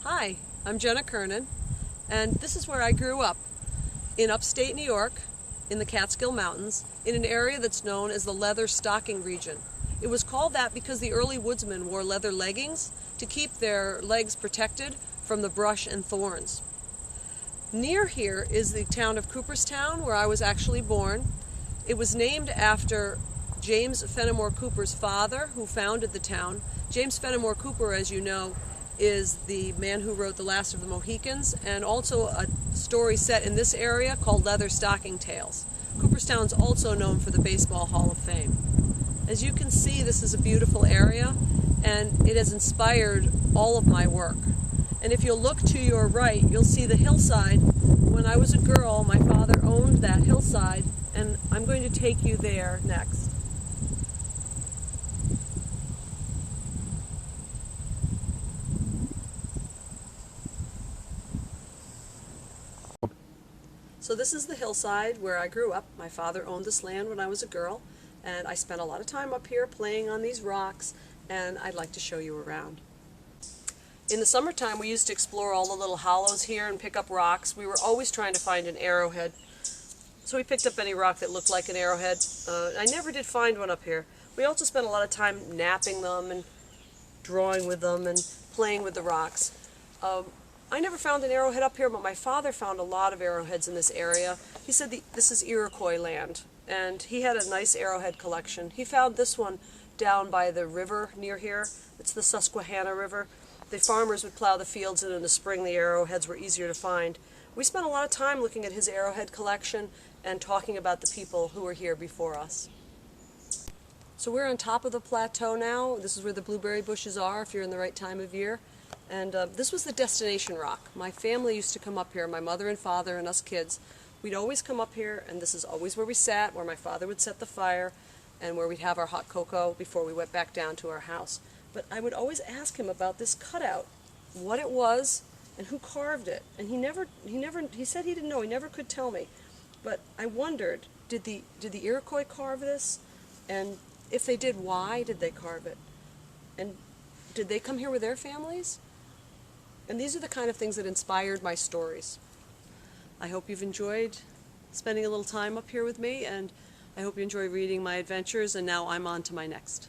Hi, I'm Jenna Kernan, and this is where I grew up, in upstate New York, in the Catskill Mountains, in an area that's known as the leather stocking region. It was called that because the early woodsmen wore leather leggings to keep their legs protected from the brush and thorns. Near here is the town of Cooperstown, where I was actually born. It was named after James Fenimore Cooper's father, who founded the town. James Fenimore Cooper, as you know, is the man who wrote The Last of the Mohicans, and also a story set in this area called Leather Stocking Tales. Cooperstown's also known for the Baseball Hall of Fame. As you can see, this is a beautiful area, and it has inspired all of my work. And if you'll look to your right, you'll see the hillside. When I was a girl, my father owned that hillside, and I'm going to take you there next. So this is the hillside where I grew up. My father owned this land when I was a girl, and I spent a lot of time up here playing on these rocks, and I'd like to show you around. In the summertime, we used to explore all the little hollows here and pick up rocks. We were always trying to find an arrowhead, so we picked up any rock that looked like an arrowhead. I never did find one up here. We also spent a lot of time napping them and drawing with them and playing with the rocks. I never found an arrowhead up here, but my father found a lot of arrowheads in this area. He said this is Iroquois land, and he had a nice arrowhead collection. He found this one down by the river near here. It's the Susquehanna River. The farmers would plow the fields, and in the spring the arrowheads were easier to find. We spent a lot of time looking at his arrowhead collection and talking about the people who were here before us. So we're on top of the plateau now. This is where the blueberry bushes are if you're in the right time of year. And this was the destination rock. My family used to come up here, my mother and father and us kids. We'd always come up here, and this is always where we sat, where my father would set the fire, and where we'd have our hot cocoa before we went back down to our house. But I would always ask him about this cutout, what it was, and who carved it. And he said he didn't know, he never could tell me. But I wondered, did the Iroquois carve this? And if they did, why did they carve it? And did they come here with their families? And these are the kind of things that inspired my stories. I hope you've enjoyed spending a little time up here with me, and I hope you enjoy reading my adventures, and now I'm on to my next.